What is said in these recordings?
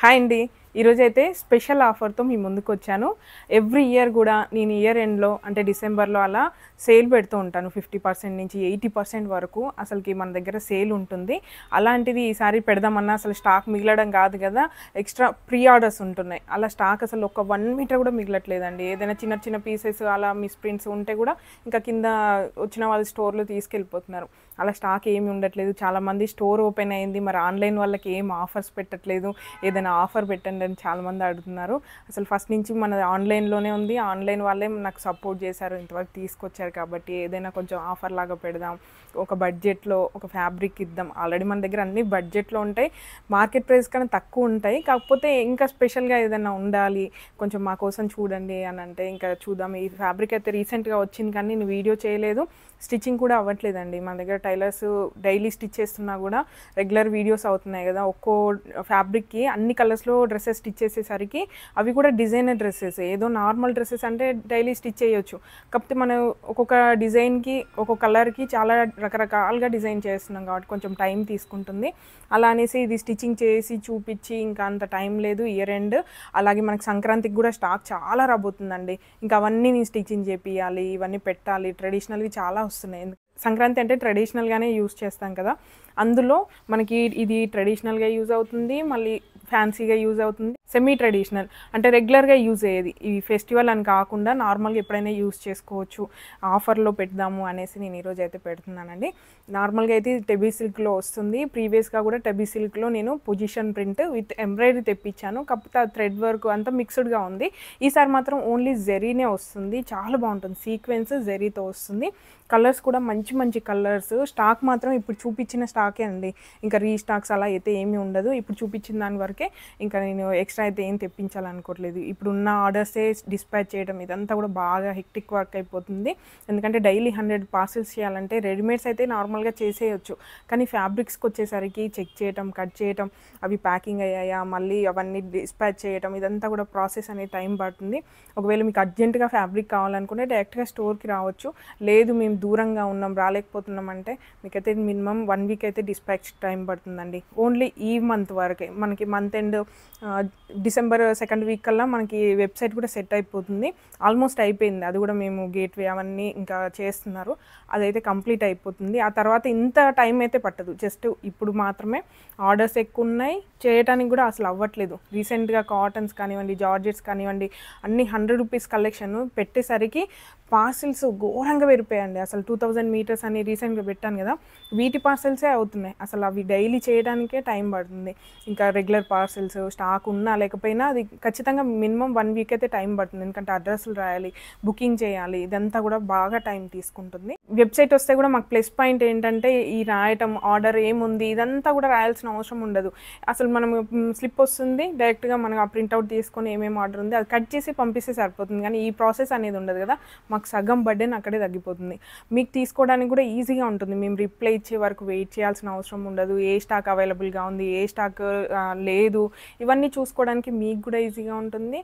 Hi అండి. ఈరోజైతే special ఆఫర్తో మీ ముందుకు వచ్చాను. ఎవ్రీ ఇయర్ కూడా నేను ఇయర్ ఎండ్లో అంటే డిసెంబర్లో అలా సేల్ పెడుతూ ఉంటాను. 50% నుంచి 80% వరకు అసలుకి మన దగ్గర సేల్ ఉంటుంది. అలాంటిది ఈసారి పెడదామన్నా అసలు స్టాక్ మిగలడం కాదు కదా, ఎక్స్ట్రా ప్రీ ఆర్డర్స్ ఉంటున్నాయి. అలా స్టాక్ అసలు ఒక 1 మీటర్ కూడా మిగలట్లేదండి. ఏదైనా చిన్న చిన్న పీసెస్ అలా మిస్ ప్రింట్స్ ఉంటే కూడా ఇంకా కింద వచ్చిన వాళ్ళు స్టోర్లో తీసుకెళ్ళిపోతున్నారు. అలా స్టాక్ ఏమి ఉండట్లేదు. చాలామంది స్టోర్ ఓపెన్ అయింది, మరి ఆన్లైన్ వాళ్ళకి ఏం ఆఫర్స్ పెట్టట్లేదు, ఏదైనా ఆఫర్ పెట్టండి అని చాలామంది అడుగుతున్నారు. అసలు ఫస్ట్ నుంచి మన ఆన్లైన్లోనే ఉంది. ఆన్లైన్ వాళ్ళే నాకు సపోర్ట్ చేశారు, ఇంతవరకు తీసుకొచ్చారు. కాబట్టి ఏదైనా కొంచెం ఆఫర్ లాగా పెడదాం, ఒక బడ్జెట్లో ఒక ఫ్యాబ్రిక్ ఇద్దాం. ఆల్రెడీ మన దగ్గర అన్ని బడ్జెట్లో ఉంటాయి, మార్కెట్ ప్రైస్ కన్నా తక్కువ ఉంటాయి. కాకపోతే ఇంకా స్పెషల్గా ఏదైనా ఉండాలి, కొంచెం మా కోసం చూడండి అని అంటే ఇంకా చూద్దాం. ఈ ఫ్యాబ్రిక్ అయితే రీసెంట్గా వచ్చింది కానీ నేను వీడియో చేయలేదు, స్టిచ్చింగ్ కూడా అవ్వట్లేదండి. మన దగ్గర టైలర్స్ డైలీ స్టిచ్ చేస్తున్నా కూడా రెగ్యులర్ వీడియోస్ అవుతున్నాయి కదా, ఒక్కో ఫ్యాబ్రిక్కి అన్ని కలర్స్లో డ్రెస్సెస్ స్టిచ్ చేసేసరికి అవి కూడా డిజైనర్ డ్రెస్సెస్. ఏదో నార్మల్ డ్రెస్సెస్ అంటే డైలీ స్టిచ్ చేయొచ్చు, కాకపోతే మనం ఒక్కొక్క డిజైన్కి ఒక్కొక్క కలర్కి చాలా రకరకాలుగా డిజైన్ చేస్తున్నాం కాబట్టి కొంచెం టైం తీసుకుంటుంది. అలా అనేసి ఇది స్టిచ్చింగ్ చేసి చూపించి ఇంకా అంత టైం లేదు. ఇయర్ ఎండ్ అలాగే మనకి సంక్రాంతికి కూడా స్టాక్ చాలా రాబోతుందండి. ఇంకా అవన్నీ నేను స్టిచ్చింగ్ చేపియాలి, ఇవన్నీ పెట్టాలి. ట్రెడిషనల్వి చాలా వస్తున్నాయి. సంక్రాంతి అంటే ట్రెడిషనల్గానే యూస్ చేస్తాం కదా, అందులో మనకి ఇది ట్రెడిషనల్గా యూజ్ అవుతుంది, మళ్ళీ ఫ్యాన్సీగా యూజ్ అవుతుంది, సెమీ ట్రెడిషనల్ అంటే రెగ్యులర్గా యూజ్ అయ్యేది. ఈ ఫెస్టివల్ అని కాకుండా నార్మల్గా ఎప్పుడైనా యూజ్ చేసుకోవచ్చు. ఆఫర్లో పెడదాము అనేసి నేను ఈరోజు అయితే పెడుతున్నానండి. నార్మల్గా అయితే టెబీ సిల్క్లో వస్తుంది. ప్రీవియస్గా కూడా టెబీ సిల్క్లో నేను పొజిషన్ ప్రింట్ విత్ ఎంబ్రాయిడరీ తెప్పించాను, కాకపోతే ఆ థ్రెడ్ వర్క్ అంతా మిక్స్డ్గా ఉంది. ఈసారి మాత్రం ఓన్లీ జెరీనే వస్తుంది, చాలా బాగుంటుంది. సీక్వెన్స్ జెరీతో వస్తుంది. కలర్స్ కూడా మంచి మంచి కలర్స్. స్టాక్ మాత్రం ఇప్పుడు చూపించిన స్టాకే అండి, ఇంకా రీస్టాక్స్ అలా అయితే ఏమీ ఉండదు. ఇప్పుడు చూపించిన దాని వరకే, ఇంకా నేను ఎక్స్ట్రా అయితే ఏం తెప్పించాలనుకోవట్లేదు. ఇప్పుడున్న ఆర్డర్సే డిస్పాచ్ చేయడం ఇదంతా కూడా బాగా హెక్టిక్ వర్క్ అయిపోతుంది. ఎందుకంటే డైలీ 100 పార్సిల్స్ చేయాలంటే రెడీమేడ్స్ అయితే నార్మల్గా చేసేయచ్చు, కానీ ఫ్యాబ్రిక్స్కి వచ్చేసరికి చెక్ చేయటం, కట్ చేయటం, అవి ప్యాకింగ్ అయ్యాయా, మళ్ళీ అవన్నీ డిస్పాచ్ చేయటం, ఇదంతా కూడా ప్రాసెస్ అనేది టైం పడుతుంది. ఒకవేళ మీకు అర్జెంటుగా ఫ్యాబ్రిక్ కావాలనుకుంటే డైరెక్ట్గా స్టోర్కి రావచ్చు. లేదు మేము దూరంగా ఉన్నాం రాలేకపోతున్నాం అంటే మీకైతే మినిమం 1 వీక్ అయితే డిస్పాచ్ టైం పడుతుందండి. ఓన్లీ ఈ మంత్ వరకే. మనకి month end December 2nd week కల్లా మనకి వెబ్సైట్ కూడా సెట్ అయిపోతుంది. ఆల్మోస్ట్ అయిపోయింది, అది కూడా మేము గేట్వే అవన్నీ ఇంకా చేస్తున్నారు, అదైతే కంప్లీట్ అయిపోతుంది. ఆ తర్వాత ఇంత టైం అయితే పట్టదు. జస్ట్ ఇప్పుడు మాత్రమే ఆర్డర్స్ ఎక్కువ ఉన్నాయి, చేయడానికి కూడా అసలు అవ్వట్లేదు. రీసెంట్గా కాటన్స్ కానివ్వండి, జార్జెట్స్ కానివ్వండి, అన్ని 100 రూపీస్ కలెక్షన్ పెట్టేసరికి పార్సిల్స్ ఘోరంగా పెరిగిపోయాయండి. అసలు 2000 మీటర్స్ అని రీసెంట్గా పెట్టాను కదా, వీటి పార్సిల్సే అవుతున్నాయి. అసలు అవి డైలీ చేయడానికే టైం పడుతుంది. ఇంకా రెగ్యులర్ పార్సిల్స్ స్టాక్ ఉన్నా లేకపోయినా అది ఖచ్చితంగా మినిమం 1 వీక్ అయితే టైం పడుతుంది. ఎందుకంటే అడ్రస్లు రాయాలి, బుకింగ్ చేయాలి, ఇదంతా కూడా బాగా టైం తీసుకుంటుంది. వెబ్సైట్ వస్తే కూడా మాకు ప్లస్ పాయింట్ ఏంటంటే ఈ రాయటం, ఆర్డర్ ఏముంది ఇదంతా కూడా రాయాల్సిన అవసరం ఉండదు. అసలు మనం స్లిప్ వస్తుంది, డైరెక్ట్గా మనం ఆ ప్రింట్అవుట్ తీసుకొని ఏమేమి ఆర్డర్ ఉంది అది కట్ చేసి పంపిస్తే సరిపోతుంది. కానీ ఈ ప్రాసెస్ అనేది ఉండదు కదా, మాకు సగం బర్డెన్ అక్కడే తగ్గిపోతుంది. మీకు తీసుకోవడానికి కూడా ఈజీగా ఉంటుంది. మేము రిప్లై ఇచ్చే వరకు వెయిట్ చేయాల్సిన అవసరం ఉండదు. ఏ స్టాక్ అవైలబుల్గా ఉంది, ఏ స్టాక్ లేదు, ఇవన్నీ చూసుకోవడానికి మీకు కూడా ఈజీగా ఉంటుంది.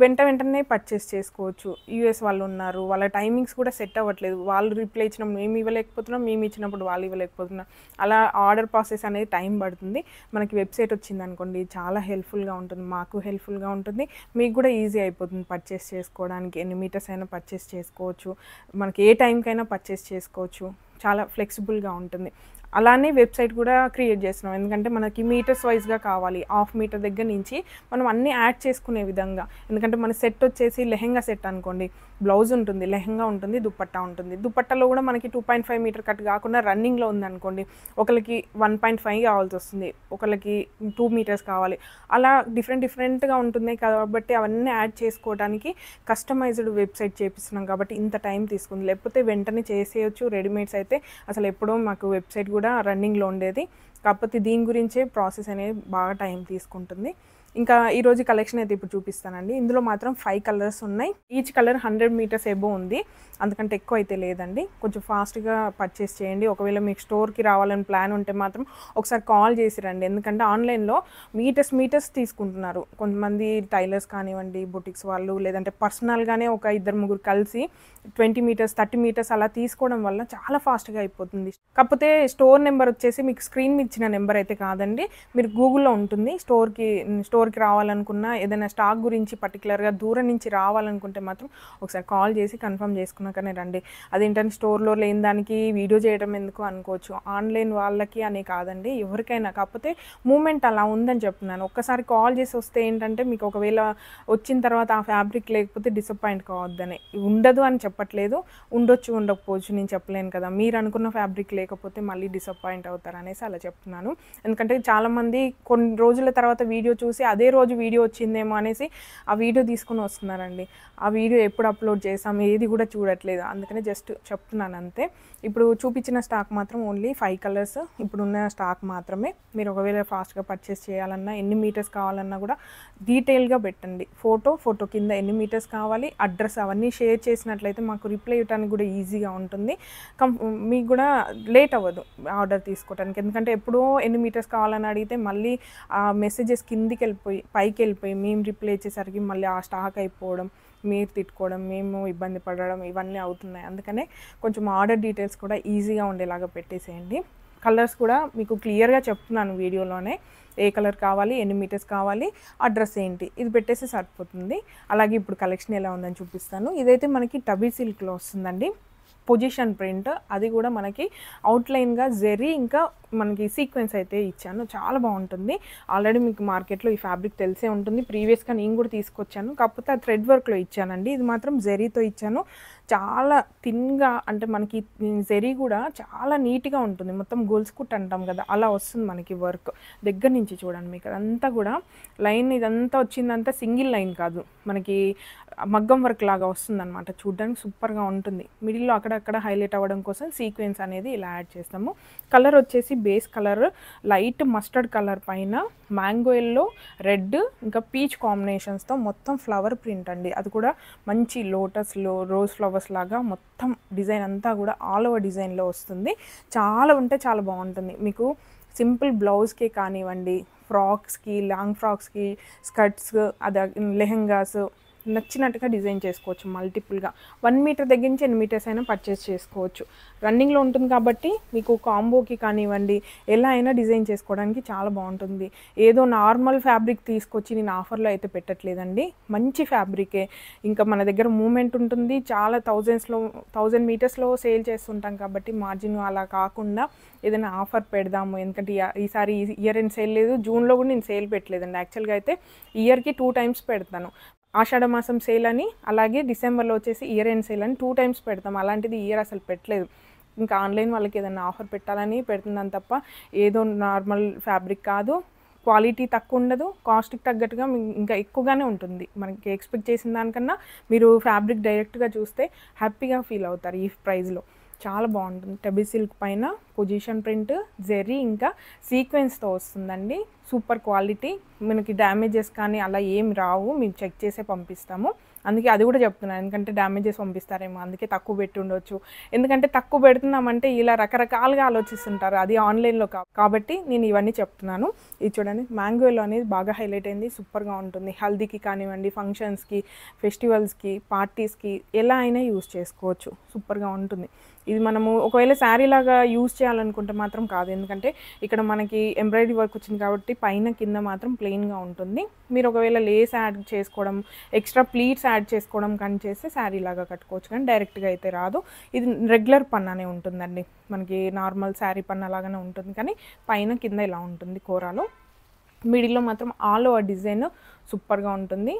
వెంటనే పర్చేస్ చేసుకోవచ్చు. యూఎస్ వాళ్ళు ఉన్నారు, వాళ్ళ టైమింగ్స్ కూడా సెట్ అవ్వట్లేదు. వాళ్ళు రిప్లై ఇచ్చినప్పుడు మేము ఇవ్వలేకపోతున్నాం, మేము ఇచ్చినప్పుడు వాళ్ళు ఇవ్వలేకపోతున్నాం. అలా ఆర్డర్ ప్రాసెస్ అనేది టైం పడుతుంది. మనకి వెబ్సైట్ వచ్చింది అనుకోండి చాలా హెల్ప్ఫుల్గా ఉంటుంది, మాకు హెల్ప్ఫుల్గా ఉంటుంది, మీకు కూడా ఈజీ అయిపోతుంది పర్చేస్ చేసుకోవడానికి. ఎన్ని మీటర్స్ అయినా పర్చేస్ చేసుకోవచ్చు, మనకి ఏ టైంకైనా పర్చేస్ చేసుకోవచ్చు, చాలా ఫ్లెక్సిబుల్గా ఉంటుంది. అలానే వెబ్సైట్ కూడా క్రియేట్ చేస్తున్నాం, ఎందుకంటే మనకి మీటర్స్ వైజ్గా కావాలి. 1/2 మీటర్ దగ్గర నుంచి మనం అన్నీ యాడ్ చేసుకునే విధంగా. ఎందుకంటే మన సెట్ వచ్చేసి లెహెంగా సెట్ అనుకోండి, బ్లౌజ్ ఉంటుంది, లెహెంగా ఉంటుంది, దుపట్టా ఉంటుంది. దుపట్టాలో కూడా మనకి 2.5 మీటర్ కట్ కాకుండా రన్నింగ్లో ఉందనుకోండి, ఒకరికి 1.5 కావాల్సి వస్తుంది, ఒకరికి 2 మీటర్స్ కావాలి. అలా డిఫరెంట్గా ఉంటుంది కాబట్టి అవన్నీ యాడ్ చేసుకోవడానికి కస్టమైజ్డ్ వెబ్సైట్ చేపిస్తున్నాం కాబట్టి ఇంత టైం తీసుకుంది. లేకపోతే వెంటనే చేసేయచ్చు. రెడీమేడ్స్ అయితే అసలు ఎప్పుడో మాకు వెబ్సైట్ కూడా రన్నింగ్లో ఉండేది, కాకపోతే దీని గురించే ప్రాసెస్ అనేది బాగా టైం తీసుకుంటుంది. ఇంకా ఈరోజు కలెక్షన్ అయితే ఇప్పుడు చూపిస్తానండి. ఇందులో మాత్రం 5 కలర్స్ ఉన్నాయి. ఈచ్ కలర్ 100 మీటర్స్ ఎబో ఉంది, అందుకంటే ఎక్కువ అయితే లేదండి. కొంచెం ఫాస్ట్గా పర్చేస్ చేయండి. ఒకవేళ మీకు స్టోర్కి రావాలని ప్లాన్ ఉంటే మాత్రం ఒకసారి కాల్ చేసి రండి, ఎందుకంటే ఆన్లైన్లో మీటర్స్ తీసుకుంటున్నారు. కొంతమంది టైలర్స్ కానివ్వండి, బుటిక్స్ వాళ్ళు, లేదంటే పర్సనల్గానే ఒక 2-3 కలిసి 20 మీటర్స్ 30 మీటర్స్ అలా తీసుకోవడం వల్ల చాలా ఫాస్ట్గా అయిపోతుంది. కాకపోతే స్టోర్ నెంబర్ వచ్చేసి మీకు స్క్రీన్ మీద ఇచ్చిన నెంబర్ అయితే కాదండి, మీరు గూగుల్లో ఉంటుంది, స్టోర్ స్టోర్కి రావాలనుకున్నా, ఏదైనా స్టాక్ గురించి పర్టికులర్గా దూరం నుంచి రావాలనుకుంటే మాత్రం ఒకసారి కాల్ చేసి కన్ఫర్మ్ చేసుకున్నాకనే రండి. అదేంటంటే స్టోర్లో లేని దానికి వీడియో చేయడం ఎందుకు అనుకోవచ్చు. ఆన్లైన్ వాళ్ళకి అనే కాదండి, ఎవరికైనా. కాకపోతే మూమెంట్ అలా ఉందని చెప్తున్నాను. ఒక్కసారి కాల్ చేసి వస్తే ఏంటంటే మీకు ఒకవేళ వచ్చిన తర్వాత ఆ ఫ్యాబ్రిక్ లేకపోతే డిసప్పాయింట్ కావద్దని. ఉండదు అని చెప్పట్లేదు, ఉండొచ్చు ఉండకపోవచ్చు, నేను చెప్పలేను కదా. మీరు అనుకున్న ఫ్యాబ్రిక్ లేకపోతే మళ్ళీ డిసప్పాయింట్ అవుతారు అనేసి అలా చెప్తున్నాను. ఎందుకంటే చాలామంది కొన్ని రోజుల తర్వాత వీడియో చూసి అదే రోజు వీడియో వచ్చిందేమో అనేసి ఆ వీడియో తీసుకుని వస్తున్నారండి. ఆ వీడియో ఎప్పుడు అప్లోడ్ చేసాం ఏది కూడా చూడట్లేదు. అందుకనే జస్ట్ చెప్తున్నాను అంతే. ఇప్పుడు చూపించిన స్టాక్ మాత్రం ఓన్లీ 5 కలర్స్ ఇప్పుడున్న స్టాక్ మాత్రమే. మీరు ఒకవేళ ఫాస్ట్గా పర్చేస్ చేయాలన్నా, ఎన్ని మీటర్స్ కావాలన్నా కూడా డీటెయిల్గా పెట్టండి. ఫోటో కింద ఎన్ని మీటర్స్ కావాలి, అడ్రస్ అవన్నీ షేర్ చేసినట్లయితే మాకు రిప్లై ఇవ్వడానికి కూడా ఈజీగా ఉంటుంది. మీకు కూడా లేట్ అవ్వదు ఆర్డర్ తీసుకోవడానికి. ఎందుకంటే ఎప్పుడో ఎన్ని మీటర్స్ కావాలని అడిగితే మళ్ళీ ఆ మెసేజెస్ కిందికి వెళ్ళిపోయి పైకి వెళ్ళిపోయి మేము రిప్లై ఇచ్చేసరికి మళ్ళీ ఆ స్టాక్ అయిపోవడం, మీరు తిట్టుకోవడం, మేము ఇబ్బంది పడడం ఇవన్నీ అవుతున్నాయి. అందుకనే కొంచెం ఆర్డర్ డీటెయిల్స్ కూడా ఈజీగా ఉండేలాగా పెట్టేసేయండి. కలర్స్ కూడా మీకు క్లియర్గా చెప్తున్నాను వీడియోలోనే. ఏ కలర్ కావాలి, ఎన్ని మీటర్స్ కావాలి, అడ్రస్ ఏంటి, ఇది పెట్టేసి సరిపోతుంది. అలాగే ఇప్పుడు కలెక్షన్ ఎలా ఉందని చూపిస్తాను. ఇదైతే మనకి టబీ సిల్క్లో వస్తుందండి, పొజిషన్ ప్రింట్. అది కూడా మనకి అవుట్లైన్గా జెరీ ఇంకా మనకి సీక్వెన్స్ అయితే ఇచ్చాను. చాలా బాగుంటుంది. ఆల్రెడీ మీకు మార్కెట్లో ఈ ఫ్యాబ్రిక్ తెలిసే ఉంటుంది, ప్రీవియస్గా నేను కూడా తీసుకొచ్చాను. కాకపోతే ఆ థ్రెడ్ వర్క్లో ఇచ్చానండి. ఇది మాత్రం జెరీతో ఇచ్చాను. చాలా థిన్గా, అంటే మనకి జెరీ కూడా చాలా నీట్గా ఉంటుంది. మొత్తం గొలుసుకుట్ అంటాం కదా, అలా వస్తుంది మనకి వర్క్. దగ్గర నుంచి చూడండి మీకు అదంతా కూడా లైన్, ఇదంతా వచ్చిందంతా సింగిల్ లైన్ కాదు, మనకి మగ్గం వర్క్ లాగా వస్తుందన్నమాట. చూడడానికి సూపర్గా ఉంటుంది. మిడిల్లో అక్కడక్కడ హైలైట్ అవ్వడం కోసం సీక్వెన్స్ అనేది ఇలా యాడ్ చేస్తాము. కలర్ వచ్చేసి base colour light mustard colour పైన మ్యాంగో ఎల్లో, రెడ్ ఇంకా పీచ్ కాంబినేషన్స్తో మొత్తం ఫ్లవర్ ప్రింట్ అండి. అది కూడా మంచి లోటస్లో రోజ్ ఫ్లవర్స్ లాగా మొత్తం డిజైన్ అంతా కూడా ఆల్ ఓవర్ డిజైన్లో వస్తుంది. చాలా ఉంటే చాలా బాగుంటుంది. మీకు సింపుల్ బ్లౌజ్కే కానివ్వండి, ఫ్రాక్స్కి, లాంగ్ ఫ్రాక్స్కి, స్కర్ట్స్, అది లెహెంగాస్ నచ్చినట్టుగా డిజైన్ చేసుకోవచ్చు. మల్టిపుల్గా 1 మీటర్ దగ్గర నుంచి 8 మీటర్స్ అయినా పర్చేస్ చేసుకోవచ్చు. రన్నింగ్లో ఉంటుంది కాబట్టి మీకు కాంబోకి కానివ్వండి ఎలా అయినా డిజైన్ చేసుకోవడానికి చాలా బాగుంటుంది. ఏదో నార్మల్ ఫ్యాబ్రిక్ తీసుకొచ్చి నేను ఆఫర్లో అయితే పెట్టట్లేదండి, మంచి ఫ్యాబ్రికే. ఇంకా మన దగ్గర మూమెంట్ ఉంటుంది. చాలా 1000 మీటర్స్లో సేల్ చేస్తుంటాం కాబట్టి మార్జిన్ అలా కాకుండా ఏదైనా ఆఫర్ పెడదాము. ఎందుకంటే ఈసారి ఇయర్ ఎండ్ సేల్ లేదు, జూన్లో కూడా నేను సేల్ పెట్టలేదండి. యాక్చువల్గా అయితే ఇయర్కి 2 టైమ్స్ పెడతాను. ఆషాఢ మాసం సేల్ అని, అలాగే డిసెంబర్లో వచ్చేసి ఇయర్ ఎండ్ సేల్ అని 2 టైమ్స్ పెడతాం. అలాంటిది ఇయర్ అసలు పెట్టలేదు. ఇంకా ఆన్లైన్ వాళ్ళకి ఏదైనా ఆఫర్ పెట్టాలని పెడుతున్నాను తప్ప ఏదో నార్మల్ ఫ్యాబ్రిక్ కాదు. క్వాలిటీ తక్కువ ఉండదు, కాస్ట్కి తగ్గట్టుగా ఇంకా ఎక్కువగానే ఉంటుంది. మనకి ఎక్స్పెక్ట్ చేసిన దానికన్నా మీరు ఫ్యాబ్రిక్ డైరెక్ట్గా చూస్తే హ్యాపీగా ఫీల్ అవుతారు ఈ ప్రైస్లో. చాలా బాగుంటుంది. టబీ సిల్క్ పైన పొజిషన్ ప్రింట్, జెరీ ఇంకా సీక్వెన్స్తో వస్తుందండి. Super quality. మనకి డ్యామేజెస్ కానీ అలా ఏం రావు, మేము చెక్ చేసే పంపిస్తాము. అందుకే అది కూడా చెప్తున్నాను, ఎందుకంటే డ్యామేజెస్ పంపిస్తారేమో అందుకే తక్కువ పెట్టి ఉండొచ్చు. ఎందుకంటే తక్కువ పెడుతున్నామంటే ఇలా రకరకాలుగా ఆలోచిస్తుంటారు, అది ఆన్లైన్లో కాబట్టి నేను ఇవన్నీ చెప్తున్నాను. ఇది చూడండి, మ్యాంగోలో అనేది బాగా హైలైట్ అయింది, సూపర్గా ఉంటుంది. హల్దీకి కానివ్వండి, ఫంక్షన్స్కి, ఫెస్టివల్స్కి, పార్టీస్కి ఎలా అయినా యూస్ చేసుకోవచ్చు, సూపర్గా ఉంటుంది. ఇది మనము ఒకవేళ శారీ లాగా యూజ్ చేయాలనుకుంటే మాత్రం కాదు, ఎందుకంటే ఇక్కడ మనకి ఎంబ్రాయిడరీ వర్క్ వచ్చింది కాబట్టి పైన కింద మాత్రం ప్లెయిన్గా ఉంటుంది. మీరు ఒకవేళ లేస్ యాడ్ చేసుకోవడం, ఎక్స్ట్రా ప్లీట్స్ యాడ్ చేసుకోవడం కానీ చేస్తే శారీ లాగా కట్టుకోవచ్చు, కానీ డైరెక్ట్గా అయితే రాదు. ఇది రెగ్యులర్ పన్నానే ఉంటుందండి, మనకి నార్మల్ శారీ పన్నా లాగానే ఉంటుంది, కానీ పైన కింద ఇలా ఉంటుంది కూరలో. మిడిల్లో మాత్రం ఆల్ ఓవర్ డిజైన్ సూపర్గా ఉంటుంది.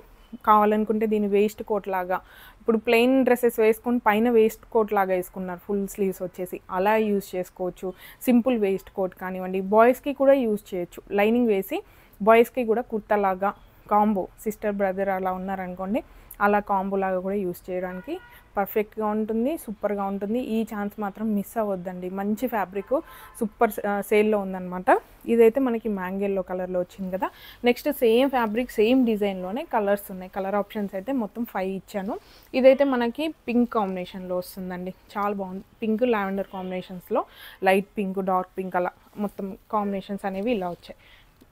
కావాలనుకుంటే దీని వేస్ట్ కోట్ లాగా, ఇప్పుడు ప్లెయిన్ డ్రెస్సెస్ వేసుకొని పైన వేస్ట్ కోట్ లాగా వేసుకున్నారు ఫుల్ స్లీవ్స్ వచ్చేసి, అలా యూజ్ చేసుకోవచ్చు. సింపుల్ వేస్ట్ కోట్ కానివ్వండి, బాయ్స్కి కూడా యూజ్ చేయొచ్చు. లైనింగ్ వేసి బాయ్స్కి కూడా కుర్తా లాగా కాంబో, సిస్టర్ బ్రదర్ అలా ఉన్నారనుకోండి, అలా కాంబో లాగా కూడా యూజ్ చేయడానికి పర్ఫెక్ట్గా ఉంటుంది, సూపర్గా ఉంటుంది. ఈ ఛాన్స్ మాత్రం మిస్ అవ్వద్దండి. మంచి ఫ్యాబ్రిక్, సూపర్ సేల్లో ఉందన్నమాట. ఇదైతే మనకి మ్యాంగోల్లో కలర్లో వచ్చింది కదా. నెక్స్ట్ సేమ్ ఫ్యాబ్రిక్ సేమ్ డిజైన్లోనే కలర్స్ ఉన్నాయి. కలర్ ఆప్షన్స్ అయితే మొత్తం 5 ఇచ్చాను. ఇదైతే మనకి పింక్ కాంబినేషన్లో వస్తుందండి, చాలా బాగుంది. పింక్ లావెండర్ కాంబినేషన్స్లో లైట్ పింక్, డార్క్ పింక్ అలా మొత్తం కాంబినేషన్స్ అనేవి ఇలా వచ్చాయి.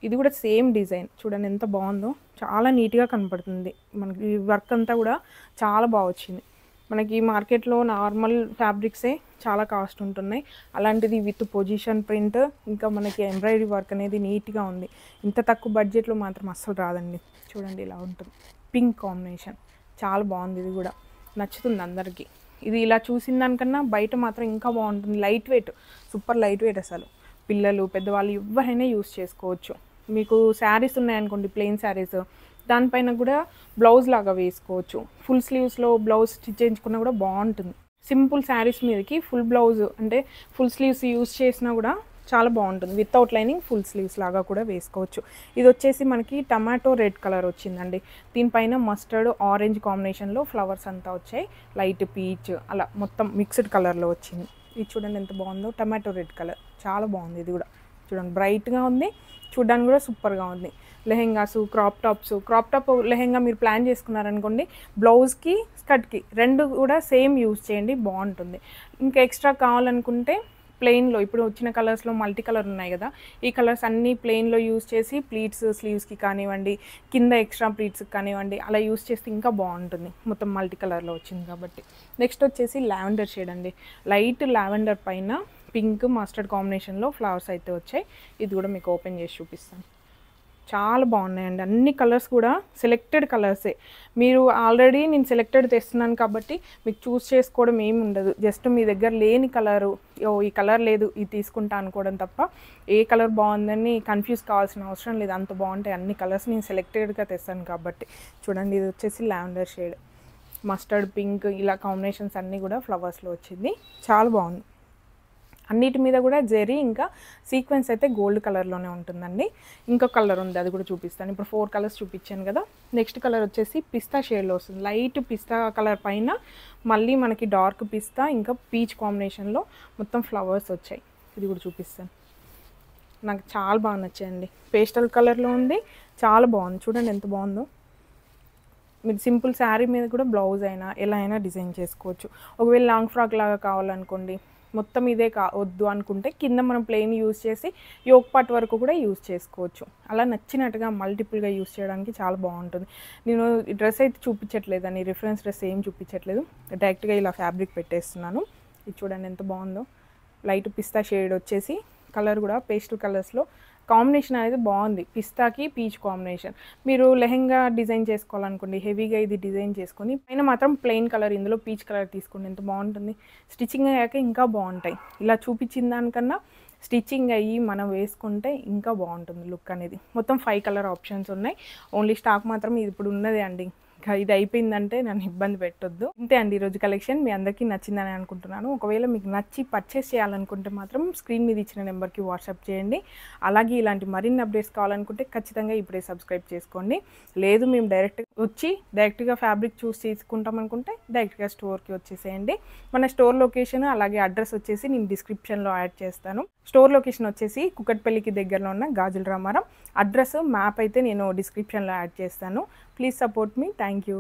ఇది కూడా సేమ్ డిజైన్ చూడండి ఎంత బాగుందో, చాలా నీట్గా కనపడుతుంది. మనకి వర్క్ అంతా కూడా చాలా బాగా వచ్చింది. మనకి మార్కెట్లో నార్మల్ ఫ్యాబ్రిక్సే చాలా కాస్ట్ ఉంటున్నాయి, అలాంటిది విత్ పొజిషన్ ప్రింట్ ఇంకా మనకి ఎంబ్రాయిడరీ వర్క్ అనేది నీట్గా ఉంది. ఇంత తక్కువ బడ్జెట్లో మాత్రం అస్సలు రాదండి. చూడండి ఇలా ఉంటుంది, పింక్ కాంబినేషన్ చాలా బాగుంది. ఇది కూడా నచ్చుతుంది అందరికీ. ఇది ఇలా చూసిన దానికన్నా బయట మాత్రం ఇంకా బాగుంటుంది. Light weight, super light weight, అసలు పిల్లలు పెద్దవాళ్ళు ఎవరైనా యూస్ చేసుకోవచ్చు. మీకు శారీస్ ఉన్నాయనుకోండి, ప్లెయిన్ శారీస్, దానిపైన కూడా బ్లౌజ్ లాగా వేసుకోవచ్చు. ఫుల్ స్లీవ్స్లో బ్లౌజ్ స్టిచ్ చేయించుకున్నా కూడా బాగుంటుంది. సింపుల్ శారీస్ మీదకి ఫుల్ బ్లౌజ్ అంటే ఫుల్ స్లీవ్స్ యూస్ చేసినా కూడా చాలా బాగుంటుంది. వితౌట్ లైనింగ్ ఫుల్ స్లీవ్స్ లాగా కూడా వేసుకోవచ్చు. ఇది వచ్చేసి మనకి టమాటో రెడ్ కలర్ వచ్చిందండి. దీనిపైన మస్టర్డ్ ఆరెంజ్ కాంబినేషన్లో ఫ్లవర్స్ అంతా వచ్చాయి. లైట్ పీచ్ అలా మొత్తం మిక్స్డ్ కలర్లో వచ్చింది. ఇది చూడండి ఎంత బాగుందో, టమాటో రెడ్ కలర్ చాలా బాగుంది. ఇది కూడా చూడండి బ్రైట్గా ఉంది, చూడడానికి కూడా సూపర్గా ఉంది. లెహెంగాసు, క్రాప్ టాప్ లెహెంగా మీరు ప్లాన్ చేసుకున్నారనుకోండి, బ్లౌజ్కి స్కర్ట్కి రెండు కూడా సేమ్ యూజ్ చేయండి, బాగుంటుంది. ఇంకా ఎక్స్ట్రా కావాలనుకుంటే ప్లెయిన్లో ఇప్పుడు వచ్చిన కలర్స్లో మల్టీ కలర్ ఉన్నాయి కదా, ఈ కలర్స్ అన్నీ ప్లెయిన్లో యూజ్ చేసి ప్లీట్స్ స్లీవ్స్కి కానివ్వండి, కింద ఎక్స్ట్రా ప్లీట్స్కి కానివ్వండి, అలా యూజ్ చేస్తే ఇంకా బాగుంటుంది. మొత్తం మల్టీ కలర్లో వచ్చింది కాబట్టి. నెక్స్ట్ వచ్చేసి లావెండర్ షేడ్ అండి. లైట్ లావెండర్ పైన పింక్ మస్టర్డ్ కాంబినేషన్లో ఫ్లవర్స్ అయితే వచ్చాయి. ఇది కూడా మీకు ఓపెన్ చేసి చూపిస్తాను. చాలా బాగున్నాయండి. అన్ని కలర్స్ కూడా సెలెక్టెడ్ కలర్సే. మీరు ఆల్రెడీ నేను సెలెక్టెడ్ తెస్తున్నాను కాబట్టి మీకు చూస్ చేసుకోవడం ఏమి ఉండదు. జస్ట్ మీ దగ్గర లేని కలరు, ఈ కలర్ లేదు ఇది తీసుకుంటా అనుకోవడం తప్ప ఏ కలర్ బాగుందని కన్ఫ్యూజ్ కావాల్సిన అవసరం లేదు. అంత బాగుంటాయి అన్ని కలర్స్, నేను సెలెక్టెడ్గా తెస్తాను కాబట్టి. చూడండి ఇది వచ్చేసి లావెండర్ షేడ్, మస్టర్డ్ పింక్, ఇలా కాంబినేషన్స్ అన్నీ కూడా ఫ్లవర్స్లో వచ్చింది. చాలా బాగుంది. అన్నిటి మీద కూడా జెరీ ఇంకా సీక్వెన్స్ అయితే గోల్డ్ కలర్లోనే ఉంటుందండి. ఇంకో కలర్ ఉంది, అది కూడా చూపిస్తాను. ఇప్పుడు 4 కలర్స్ చూపించాను కదా. నెక్స్ట్ కలర్ వచ్చేసి పిస్తా షేడ్లో వస్తుంది. లైట్ పిస్తా కలర్ పైన మళ్ళీ మనకి డార్క్ పిస్తా ఇంకా పీచ్ కాంబినేషన్లో మొత్తం ఫ్లవర్స్ వచ్చాయి. ఇది కూడా చూపిస్తాను. నాకు చాలా బాగా నచ్చాయండి. పేస్టల్ కలర్లో ఉంది, చాలా బాగుంది. చూడండి ఎంత బాగుందో. మీరు సింపుల్ శారీ మీద కూడా బ్లౌజ్ అయినా ఎలా అయినా డిజైన్ చేసుకోవచ్చు. ఒకవేళ లాంగ్ ఫ్రాక్ లాగా కావాలనుకోండి, మొత్తం ఇదే వద్దు అనుకుంటే కింద మనం ప్లెయిన్ యూజ్ చేసి యోక్ పార్ట్ వరకు కూడా యూజ్ చేసుకోవచ్చు. అలా నచ్చినట్టుగా మల్టిపుల్గా యూజ్ చేయడానికి చాలా బాగుంటుంది. నేను డ్రెస్ అయితే చూపించట్లేదని, రిఫరెన్స్ డ్రెస్ ఏం చూపించట్లేదు, డైరెక్ట్గా ఇలా ఫ్యాబ్రిక్ పెట్టేస్తున్నాను. ఇది చూడండి ఎంత బాగుందో. లైట్ పిస్తా షేడ్ వచ్చేసి కలర్ కూడా పేస్టల్ కలర్స్లో కాంబినేషన్ అనేది బాగుంది. పిస్తాకి పీచ్ కాంబినేషన్. మీరు లెహెంగా డిజైన్ చేసుకోవాలనుకోండి, హెవీగా ఇది డిజైన్ చేసుకొని పైన మాత్రం ప్లెయిన్ కలర్, ఇందులో పీచ్ కలర్ తీసుకోండి, ఎంత బాగుంటుంది. స్టిచ్చింగ్ అయ్యాక ఇంకా బాగుంటాయి. ఇలా చూపించిన దానికన్నా స్టిచ్చింగ్ అయ్యి మనం వేసుకుంటే ఇంకా బాగుంటుంది లుక్ అనేది. మొత్తం 5 కలర్ ఆప్షన్స్ ఉన్నాయి. ఓన్లీ స్టాక్ మాత్రం ఇది ఇప్పుడు ఉన్నదే అండి. ఇది అయిపోయిందంటే నన్ను ఇబ్బంది పెట్టొద్దు. ఇంతే అండి ఈరోజు కలెక్షన్. మీ అందరికీ నచ్చిందని అనుకుంటున్నాను. ఒకవేళ మీకు నచ్చి పర్చేస్ చేయాలనుకుంటే మాత్రం స్క్రీన్ మీద ఇచ్చిన నెంబర్కి వాట్సాప్ చేయండి. అలాగే ఇలాంటి మరిన్ని అప్డేట్స్ కావాలనుకుంటే ఖచ్చితంగా ఇప్పుడే సబ్స్క్రైబ్ చేసుకోండి. లేదు మేము డైరెక్ట్గా ఫ్యాబ్రిక్ చూసి తీసుకుంటాం అనుకుంటే డైరెక్ట్గా స్టోర్కి వచ్చేసేయండి. మన స్టోర్ లొకేషన్ అలాగే అడ్రస్ వచ్చేసి నేను డిస్క్రిప్షన్లో యాడ్ చేస్తాను. స్టోర్ లొకేషన్ వచ్చేసి కుకట్పల్లికి దగ్గరలో ఉన్న గాజుల రామారం. అడ్రస్ మ్యాప్ అయితే నేను డిస్క్రిప్షన్లో యాడ్ చేస్తాను. Please support me. Thank you.